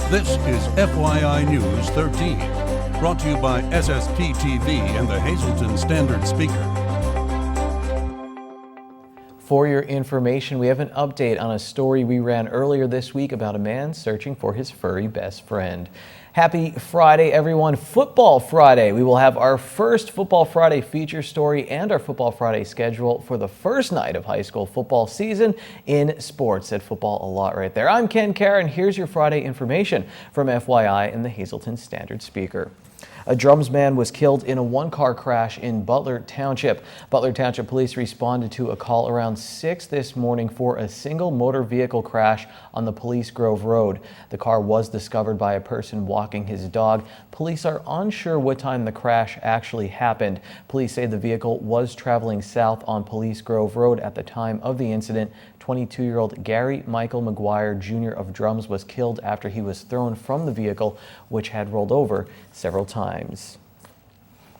This is FYI News 13, brought to you by SSPTV and the Hazleton Standard Speaker. For your information, we have an update on a story we ran earlier this week about a man searching for his furry best friend. Happy Friday, everyone. Football Friday. We will have our first Football Friday feature story and our Football Friday schedule for the first night of high school football season in sports. Said football a lot right there. I'm Ken Carr, and here's your Friday information from FYI and the Hazleton Standard Speaker. A drums man was killed in a one-car crash in Butler Township. Butler Township Police responded to a call around 6 this morning for a single motor vehicle crash on the Police Grove Road. The car was discovered by a person walking his dog. Police are unsure what time the crash actually happened. Police say the vehicle was traveling south on Police Grove Road at the time of the incident. 22-year-old Gary Michael McGuire Jr. of Drums was killed after he was thrown from the vehicle, which had rolled over several times.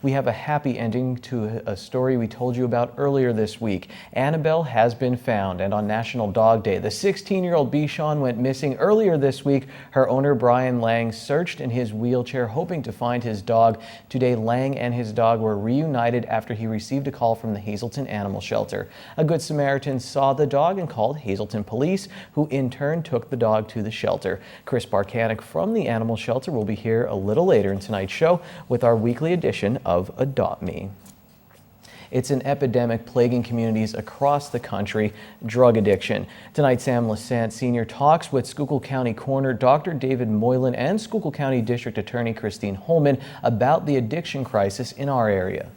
We have a happy ending to a story we told you about earlier this week. Annabelle has been found, and on National Dog Day, the 16-year-old Bichon went missing earlier this week. Her owner, Brian Lang, searched in his wheelchair hoping to find his dog. Today, Lang and his dog were reunited after he received a call from the Hazleton Animal Shelter. A Good Samaritan saw the dog and called Hazleton Police, who in turn took the dog to the shelter. Chris Barkanek from the Animal Shelter will be here a little later in tonight's show with our weekly edition of Adopt Me. It's an epidemic plaguing communities across the country, drug addiction. Tonight, Sam Lassant Sr. talks with Schuylkill County Coroner Dr. David Moylan and Schuylkill County District Attorney Christine Holman about the addiction crisis in our area.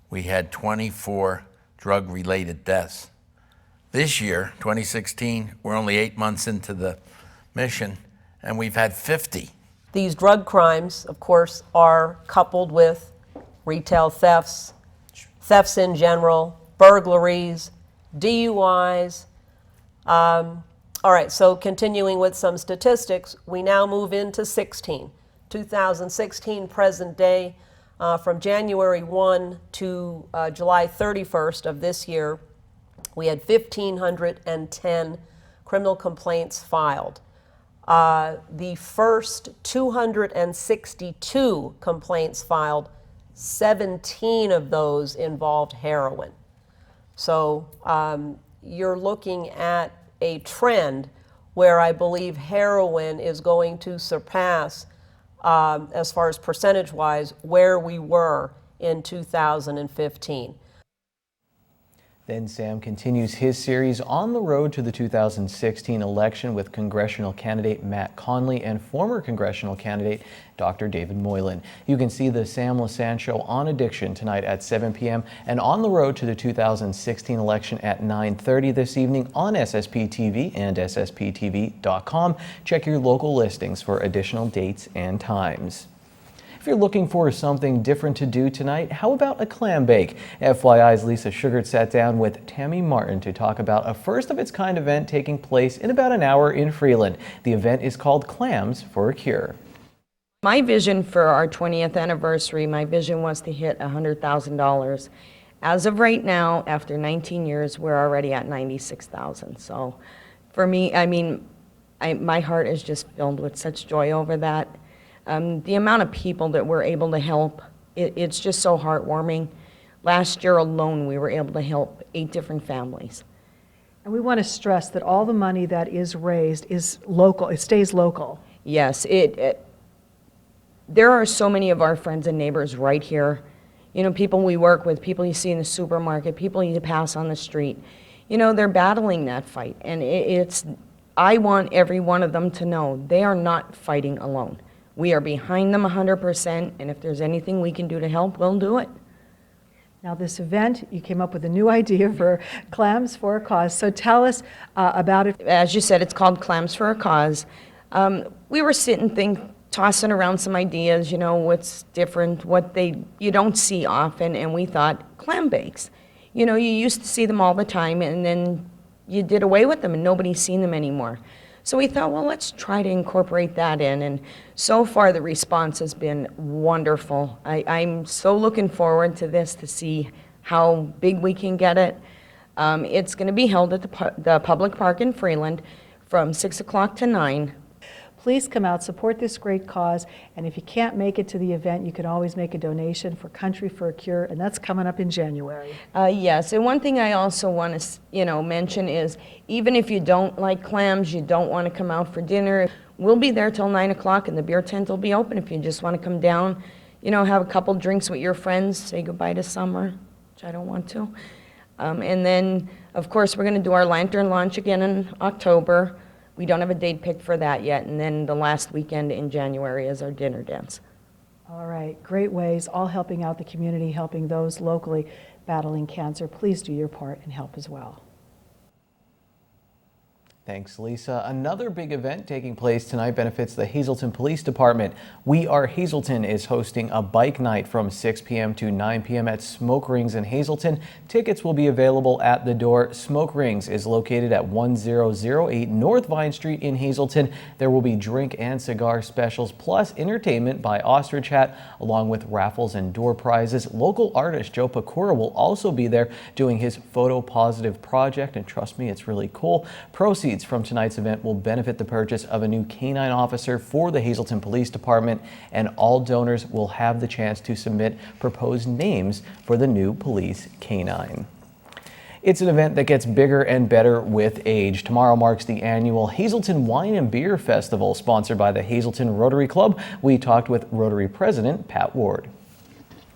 We had 24 drug-related deaths. This year, 2016, we're only 8 months into the mission, and we've had 50. These drug crimes, of course, are coupled with retail thefts, thefts in general, burglaries, DUIs. All right, so continuing with some statistics, we now move into 2016 present day, from January 1 to July 31st of this year, we had 1,510 criminal complaints filed. The first 262 complaints filed, 17 of those involved heroin. So you're looking at a trend where I believe heroin is going to surpass, as far as percentage-wise, where we were in 2015. Then Sam continues his series on the road to the 2016 election with congressional candidate Matt Conley and former congressional candidate Dr. David Moylan. You can see the Sam Lassant Show on addiction tonight at 7 p.m. and on the road to the 2016 election at 9:30 this evening on SSPTV and SSPTV.com. Check your local listings for additional dates and times. If you're looking for something different to do tonight, how about a clam bake? FYI's Lisa Sugart sat down with Tammy Martin to talk about a first-of-its-kind event taking place in about an hour in Freeland. The event is called Clams for a Cure. My vision for our 20th anniversary, my vision was to hit $100,000. As of right now, after 19 years, we're already at $96,000. So for me, my heart is just filled with such joy over that. The amount of people that we're able to help, it's just so heartwarming. Last year alone, we were able to help 8 different families. And we want to stress that all the money that is raised is local, it stays local. Yes, there are so many of our friends and neighbors right here. You know, people we work with, people you see in the supermarket, people you pass on the street. You know, they're battling that fight. And I want every one of them to know they are not fighting alone. We are behind them 100%, and if there's anything we can do to help, we'll do it. Now this event, you came up with a new idea for Clams for a Cause, so tell us about it. As you said, it's called Clams for a Cause. We were sitting tossing around some ideas, you know, what's different, you don't see often, and we thought, clam bakes. You know, you used to see them all the time, and then you did away with them, and nobody's seen them anymore. So we thought, well, let's try to incorporate that in, and so far the response has been wonderful. I'm so looking forward to this to see how big we can get it. It's going to be held at the public park in Freeland from 6 o'clock to 9. Please come out, support this great cause, and if you can't make it to the event, you can always make a donation for Country for a Cure, and that's coming up in January. Yes, and one thing I also want to, mention is, even if you don't like clams, you don't want to come out for dinner, we'll be there till 9 o'clock, and the beer tent will be open if you just want to come down, have a couple drinks with your friends, say goodbye to summer, which I don't want to. And then, of course, we're going to do our lantern launch again in October. We don't have a date picked for that yet. And then the last weekend in January is our dinner dance. All right, great ways, all helping out the community, helping those locally battling cancer. Please do your part and help as well. Thanks, Lisa. Another big event taking place tonight benefits the Hazleton Police Department. We Are Hazleton is hosting a bike night from 6 p.m. to 9 p.m. at Smoke Rings in Hazleton. Tickets will be available at the door. Smoke Rings is located at 1008 North Vine Street in Hazleton. There will be drink and cigar specials plus entertainment by Ostrich Hat along with raffles and door prizes. Local artist Joe Pecora will also be there doing his photo positive project, and trust me, it's really cool. Proceeds from tonight's event will benefit the purchase of a new canine officer for the Hazleton Police Department, and all donors will have the chance to submit proposed names for the new police canine. It's an event that gets bigger and better with age. Tomorrow marks the annual Hazleton Wine and Beer Festival, sponsored by the Hazleton Rotary Club. We talked with Rotary President Pat Ward.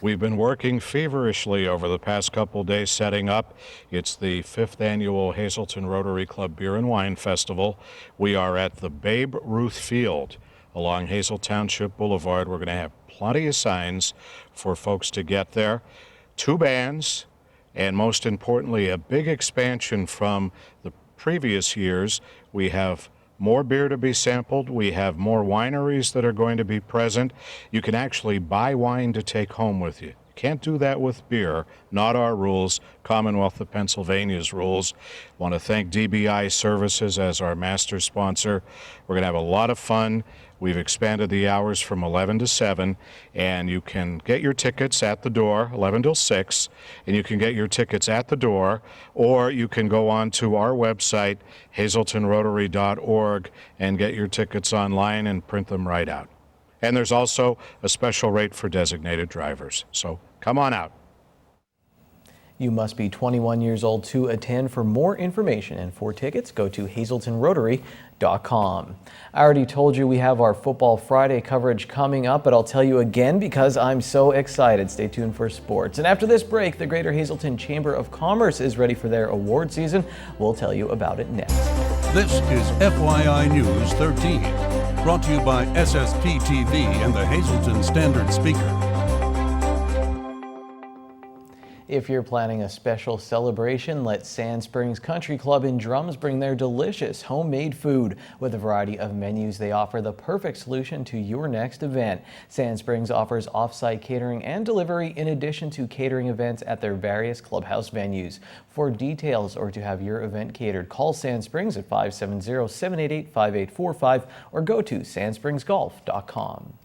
We've been working feverishly over the past couple days setting up. It's the 5th annual Hazleton Rotary Club Beer and Wine Festival. We are at the Babe Ruth Field along Hazel Township Boulevard. We're going to have plenty of signs for folks to get there. 2 bands, and most importantly, a big expansion from the previous years. We have more beer to be sampled. We have more wineries that are going to be present. You can actually buy wine to take home with you. Can't do that with beer. Not our rules. Commonwealth of Pennsylvania's rules. Want to thank DBI Services as our master sponsor. We're going to have a lot of fun. We've expanded the hours from 11 to 7, and you can get your tickets at the door, 11 till 6, and you can get your tickets at the door, or you can go on to our website, hazletonrotary.org, and get your tickets online and print them right out. And there's also a special rate for designated drivers. So come on out. You must be 21 years old to attend. For more information and for tickets, go to hazletonrotary.com. I already told you we have our Football Friday coverage coming up, but I'll tell you again because I'm so excited. Stay tuned for sports. And after this break, the Greater Hazleton Chamber of Commerce is ready for their award season. We'll tell you about it next. This is FYI News 13, brought to you by SSPTV and the Hazleton Standard Speaker. If you're planning a special celebration, let Sand Springs Country Club in Drums bring their delicious homemade food. With a variety of menus, they offer the perfect solution to your next event. Sand Springs offers off-site catering and delivery in addition to catering events at their various clubhouse venues. For details or to have your event catered, call Sand Springs at 570-788-5845 or go to sandspringsgolf.com.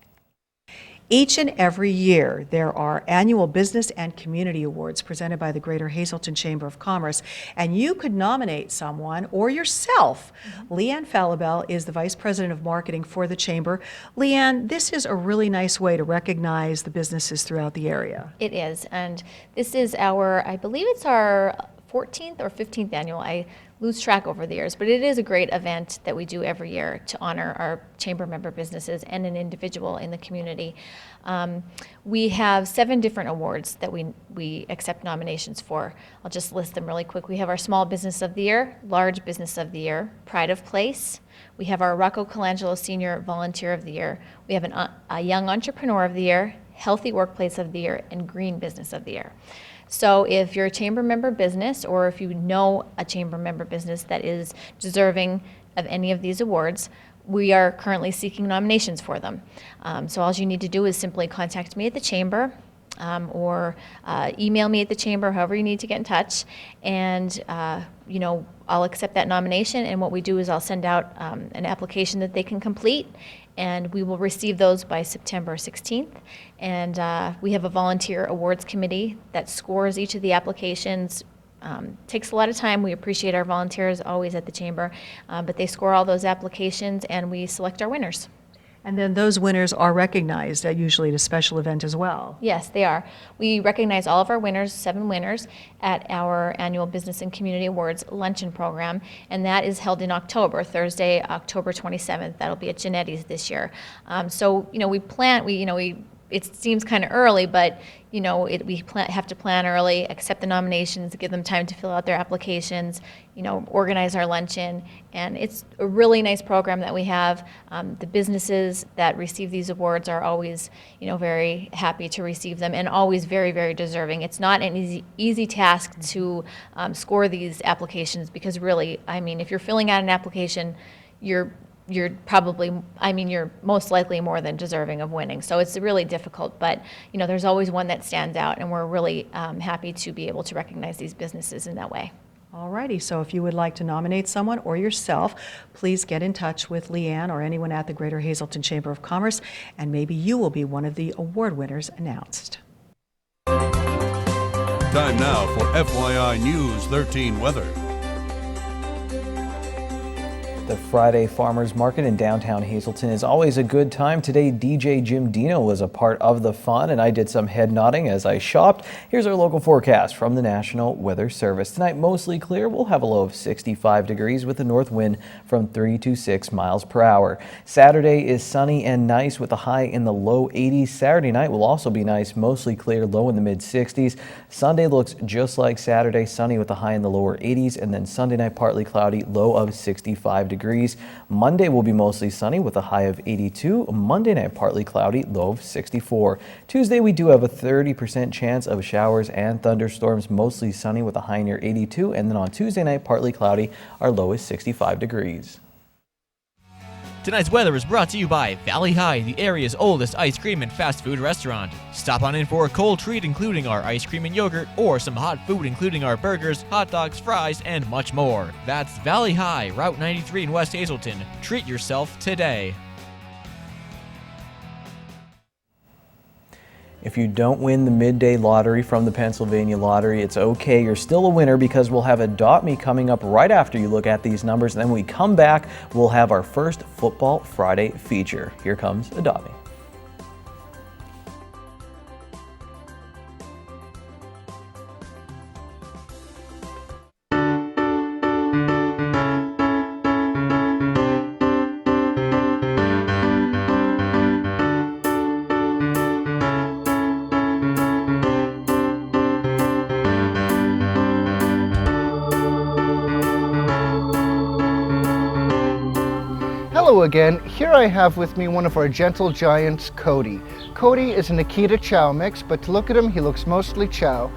Each and every year, there are annual business and community awards presented by the Greater Hazleton Chamber of Commerce, and you could nominate someone or yourself. Leanne Falabelle is the Vice President of Marketing for the Chamber. Leanne, this is a really nice way to recognize the businesses throughout the area. It is, and this is I believe it's our 14th or 15th annual. I lose track over the years, but it is a great event that we do every year to honor our chamber member businesses and an individual in the community. We have 7 different awards that we accept nominations for. I'll just list them really quick. We have our Small Business of the Year, Large Business of the Year, Pride of Place. We have our Rocco Colangelo Senior Volunteer of the Year. We have a Young Entrepreneur of the Year, Healthy Workplace of the Year, and Green Business of the Year. So if you're a chamber member business, or if you know a chamber member business that is deserving of any of these awards, we are currently seeking nominations for them. So all you need to do is simply contact me at the chamber, or email me at the chamber, however you need to get in touch, and I'll accept that nomination. And what we do is I'll send out an application that they can complete, and we will receive those by September 16th. And we have a volunteer awards committee that scores each of the applications Takes a lot of time. We appreciate our volunteers always at the Chamber, but they score all those applications and we select our winners. And then those winners are recognized usually at a special event as well. Yes, they are. We recognize all of our winners, 7 winners, at our annual Business and Community Awards luncheon program, and that is held in October, Thursday, October 27th. That'll be at Genetti's this year. So, it seems kind of early, but we have to plan early, accept the nominations, give them time to fill out their applications, organize our luncheon, and it's a really nice program that we have. The businesses that receive these awards are always, very happy to receive them and always very, very deserving. It's not an easy task to score these applications because really, if you're filling out an application, you're most likely more than deserving of winning. So it's really difficult, but there's always one that stands out, and we're really happy to be able to recognize these businesses in that way. Alrighty, so if you would like to nominate someone or yourself, please get in touch with Leanne or anyone at the Greater Hazleton Chamber of Commerce, and maybe you will be one of the award winners announced. Time now for FYI News 13 weather. The Friday Farmers Market in downtown Hazleton is always a good time. Today, DJ Jim Dino was a part of the fun, and I did some head nodding as I shopped. Here's our local forecast from the National Weather Service. Tonight, mostly clear. We'll have a low of 65 degrees with a north wind from 3 to 6 miles per hour. Saturday is sunny and nice with a high in the low 80s. Saturday night will also be nice, mostly clear, low in the mid 60s. Sunday looks just like Saturday, sunny with a high in the lower 80s, and then Sunday night partly cloudy, low of 65 degrees. Monday will be mostly sunny with a high of 82. Monday night partly cloudy, low of 64. Tuesday we do have a 30% chance of showers and thunderstorms, mostly sunny with a high near 82. And then on Tuesday night partly cloudy, our low is 65 degrees. Tonight's weather is brought to you by Valley High, the area's oldest ice cream and fast food restaurant. Stop on in for a cold treat including our ice cream and yogurt, or some hot food including our burgers, hot dogs, fries, and much more. That's Valley High, Route 93 in West Hazleton. Treat yourself today. If you don't win the midday lottery from the Pennsylvania Lottery, it's okay. You're still a winner because we'll have Adopt Me coming up right after you look at these numbers. And then when we come back, we'll have our first Football Friday feature. Here comes Adopt Me. Hello again. Here I have with me one of our gentle giants, Cody. Cody is an Akita Chow mix, but to look at him, he looks mostly Chow.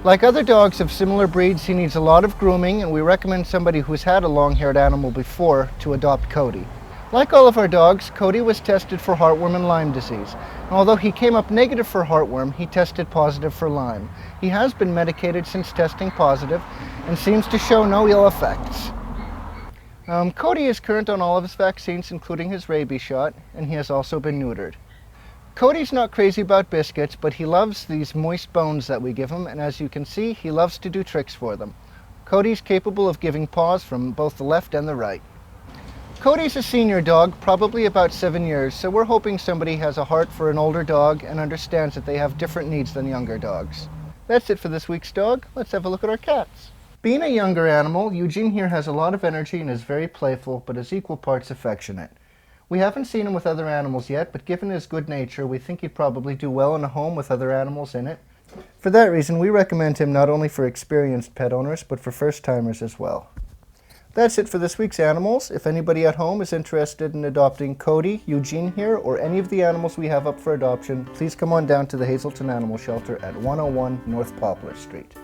Like other dogs of similar breeds, he needs a lot of grooming, and we recommend somebody who's had a long-haired animal before to adopt Cody. Like all of our dogs, Cody was tested for heartworm and Lyme disease. And although he came up negative for heartworm, he tested positive for Lyme. He has been medicated since testing positive and seems to show no ill effects. Cody is current on all of his vaccines, including his rabies shot, and he has also been neutered. Cody's not crazy about biscuits, but he loves these moist bones that we give him, and as you can see, he loves to do tricks for them. Cody's capable of giving paws from both the left and the right. Cody's a senior dog, probably about 7 years, so we're hoping somebody has a heart for an older dog and understands that they have different needs than younger dogs. That's it for this week's dog. Let's have a look at our cats. Being a younger animal, Eugene here has a lot of energy and is very playful, but is equal parts affectionate. We haven't seen him with other animals yet, but given his good nature, we think he'd probably do well in a home with other animals in it. For that reason, we recommend him not only for experienced pet owners, but for first-timers as well. That's it for this week's animals. If anybody at home is interested in adopting Cody, Eugene here, or any of the animals we have up for adoption, please come on down to the Hazleton Animal Shelter at 101 North Poplar Street.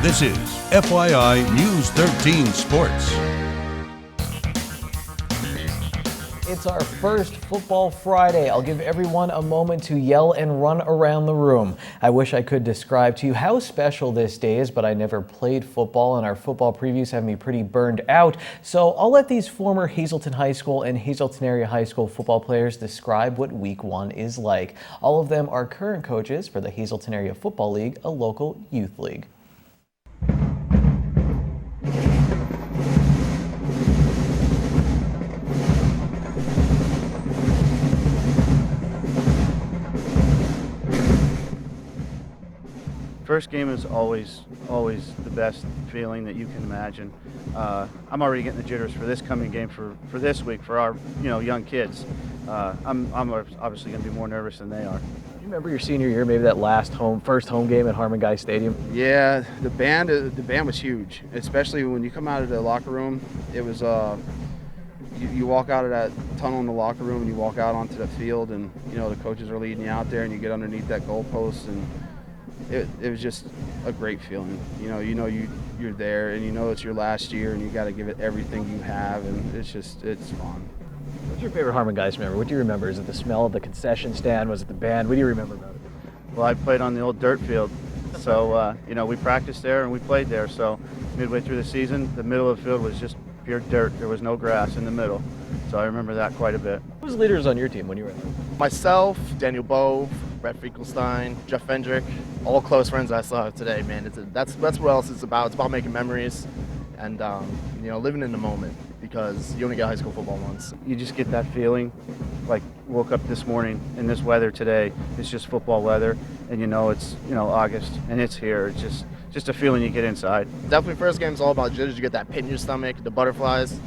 This is FYI News 13 Sports. It's our first Football Friday. I'll give everyone a moment to yell and run around the room. I wish I could describe to you how special this day is, but I never played football and our football previews have me pretty burned out. So I'll let these former Hazelton High School and Hazelton Area High School football players describe what Week 1 is like. All of them are current coaches for the Hazelton Area Football League, a local youth league. First game is always the best feeling that you can imagine. I'm already getting the jitters for this coming game for this week for our young kids. I'm obviously going to be more nervous than they are. You remember your senior year, maybe that first home game at Harmon Guy Stadium? Yeah, the band was huge, especially when you come out of the locker room. It was you walk out of that tunnel in the locker room and you walk out onto the field, and the coaches are leading you out there, and you get underneath that goalpost, and it was just a great feeling. You're there, and it's your last year, and you got to give it everything you have, and it's fun. What's your favorite Harmon Guys memory? What do you remember? Is it the smell of the concession stand? Was it the band? What do you remember about it? Well, I played on the old dirt field, so we practiced there and we played there. So midway through the season, the middle of the field was just pure dirt. There was no grass in the middle, so I remember that quite a bit. Who was leaders on your team when you were there? Myself, Daniel Bove, Brett Finkelstein, Jeff Fendrick, all close friends I still have today, man. That's what else it's about. It's about making memories and living in the moment, because you only get high school football once. You just get that feeling, like woke up this morning in this weather today. It's just football weather, and it's August and it's here. It's just a feeling you get inside. Definitely first game's all about jitters. You get that pit in your stomach, the butterflies.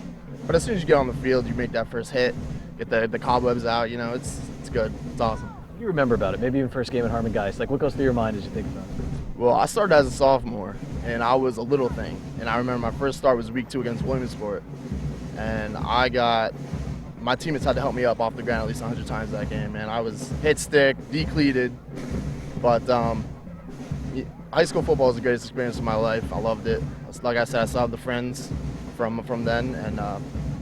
But as soon as you get on the field, you make that first hit, get the cobwebs out. It's good. It's awesome. What do you remember about it? Maybe even first game at Harmon Guys. Like, what goes through your mind as you think about it? Well, I started as a sophomore, and I was a little thing. And I remember my first start was week 2 against Williamsport. And my teammates had to help me up off the ground at least 100 times that game, man. I was hit stick, decleated. But high school football was the greatest experience of my life. I loved it. Like I said, I still have the friends from then. And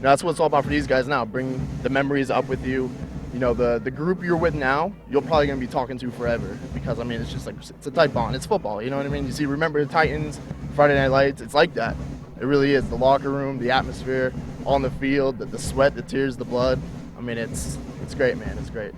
that's what it's all about for these guys now. Bring the memories up with you. The group you're with now, you're probably going to be talking to forever, because, it's just like, it's a tight bond. It's football, you know what I mean? You see, remember the Titans, Friday Night Lights, it's like that. It really is. The locker room, the atmosphere, on the field, the sweat, the tears, the blood. It's great, man. It's great.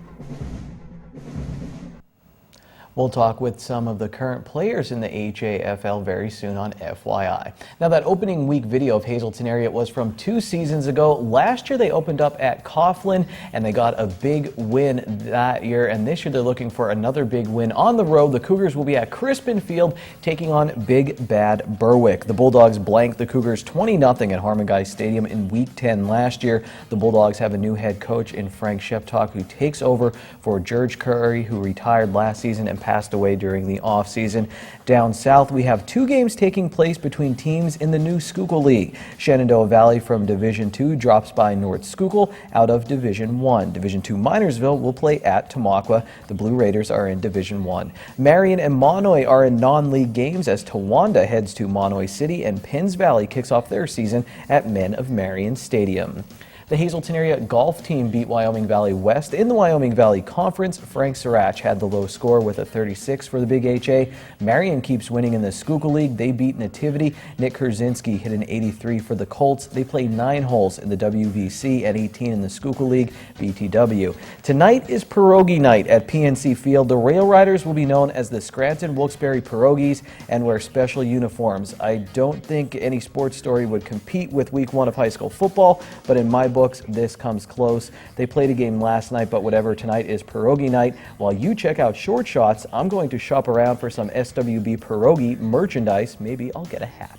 We'll talk with some of the current players in the HAFL very soon on FYI. Now, that opening week video of Hazelton Area was from 2 seasons ago. Last year they opened up at Coughlin and they got a big win that year. And this year they're looking for another big win on the road. The Cougars will be at Crispin Field taking on Big Bad Berwick. The Bulldogs blanked the Cougars 20-0 at Harmon Guy Stadium in Week 10 last year. The Bulldogs have a new head coach in Frank Sheptalk, who takes over for George Curry, who retired last season and passed away during the offseason. Down south, we have 2 games taking place between teams in the new Schuylkill League. Shenandoah Valley from Division II drops by North Schuylkill out of Division I. Division II Minersville will play at Tamaqua. The Blue Raiders are in Division I. Marion and Monoy are in non-league games as Towanda heads to Monoy City, and Penns Valley kicks off their season at Men of Marion Stadium. The Hazelton Area golf team beat Wyoming Valley West in the Wyoming Valley Conference. Frank Sirach had the low score with a 36 for the Big HA. Marion keeps winning in the Schuylkill League. They beat Nativity. Nick Kurzinski hit an 83 for the Colts. They played 9 holes in the WVC and 18 in the Schuylkill League BTW. Tonight is pierogi night at PNC Field. The Rail Riders will be known as the Scranton Wilkes-Barre Pierogies and wear special uniforms. I don't think any sports story would compete with Week 1 of high school football, but in my book, this comes close. They played a game last night, but whatever, tonight is pierogi night. While you check out Short Shots, I'm going to shop around for some SWB pierogi merchandise. Maybe I'll get a hat.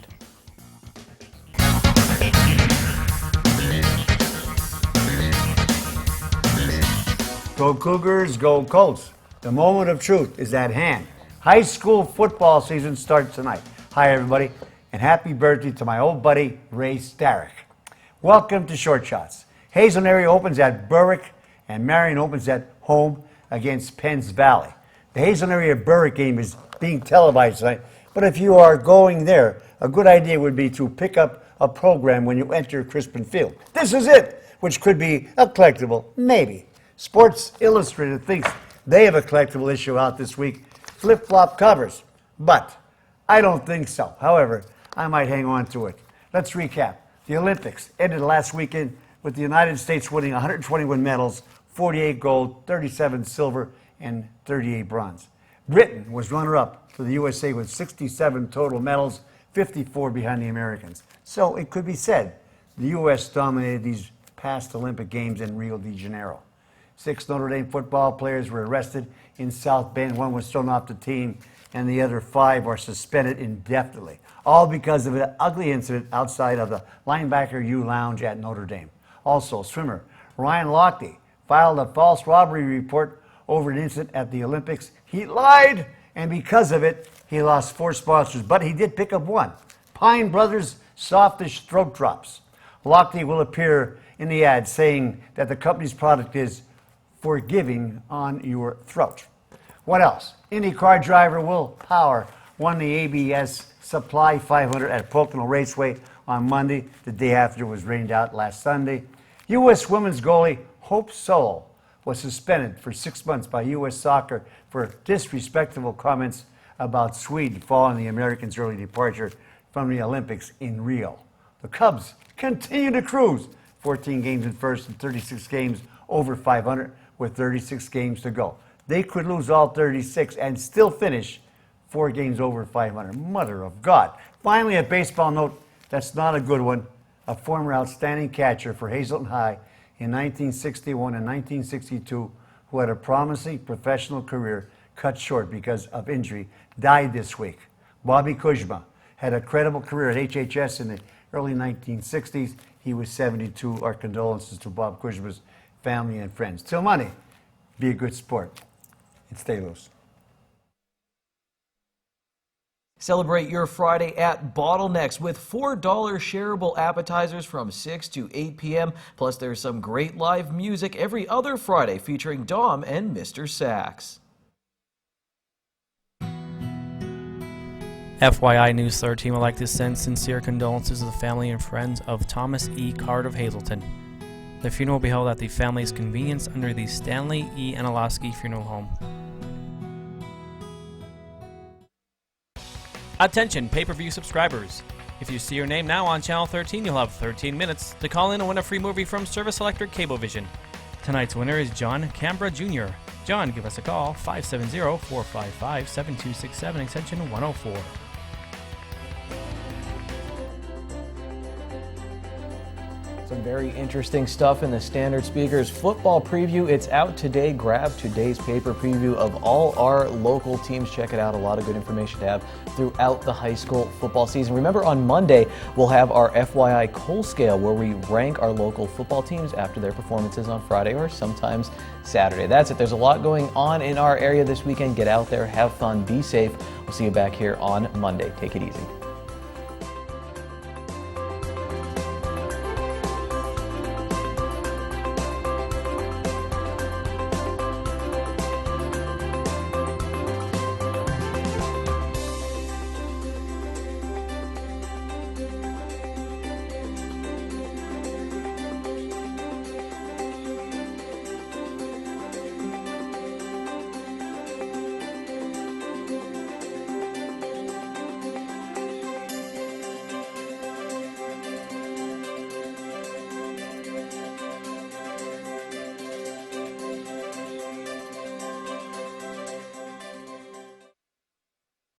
Go Cougars, go Colts. The moment of truth is at hand. High school football season starts tonight. Hi, everybody, and happy birthday to my old buddy, Ray Starrick. Welcome to Short Shots. Hazelton Area opens at Berwick, and Marion opens at home against Penns Valley. The Hazelton Area Berwick game is being televised tonight, but if you are going there, a good idea would be to pick up a program when you enter Crispin Field. This is it. which could be a collectible, maybe. Sports Illustrated thinks they have a collectible issue out this week, flip-flop covers, but I don't think so. However, I might hang on to it. Let's recap. The Olympics ended last weekend with the United States winning 121 medals, 48 gold, 37 silver, and 38 bronze. Britain was runner-up to the USA with 67 total medals, 54 behind the Americans. So it could be said the U.S. dominated these past Olympic Games in Rio de Janeiro. 6 Notre Dame football players were arrested in South Bend. 1 was thrown off the team, and the other 5 are suspended indefinitely, all because of an ugly incident outside of the Linebacker U Lounge at Notre Dame. Also, swimmer Ryan Lochte filed a false robbery report over an incident at the Olympics. He lied, and because of it, he lost 4 sponsors, but he did pick up 1. Pine Brothers Softish Throat Drops. Lochte will appear in the ad saying that the company's product is forgiving on your throat. What else? IndyCar driver Will Power won the ABS Supply 500 at Pocono Raceway on Monday, the day after it was rained out last Sunday. U.S. women's goalie Hope Solo was suspended for 6 months by U.S. Soccer for disrespectful comments about Sweden following the Americans' early departure from the Olympics in Rio. The Cubs continue to cruise, 14 games in first and 36 games over 500 with 36 games to go. They could lose all 36 and still finish 4 games over 500. Mother of God. Finally, a baseball note that's not a good one. A former outstanding catcher for Hazelton High in 1961 and 1962, who had a promising professional career cut short because of injury, died this week. Bobby Kuzma had a credible career at HHS in the early 1960s. He was 72. Our condolences to Bob Kuzma's family and friends. Till Monday, be a good sport and stay loose. Celebrate your Friday at Bottlenecks with $4 shareable appetizers from 6 to 8 p.m. Plus, there's some great live music every other Friday featuring Dom and Mr. Sax. FYI News 13 would like to send sincere condolences to the family and friends of Thomas E. Card of Hazelton. The funeral will be held at the family's convenience under the Stanley E. Analoski Funeral Home. Attention pay-per-view subscribers. If you see your name now on Channel 13, you'll have 13 minutes to call in and win a free movie from Service Electric Cablevision. Tonight's winner is John Cambra Jr. John, give us a call, 570-455-7267, extension 104. Some very interesting stuff in the Standard Speakers football preview. It's out today. Grab today's paper preview of all our local teams. Check it out. A lot of good information to have throughout the high school football season. Remember, on Monday, we'll have our FYI Coal Scale, where we rank our local football teams after their performances on Friday or sometimes Saturday. That's it. There's a lot going on in our area this weekend. Get out there, have fun, be safe. We'll see you back here on Monday. Take it easy.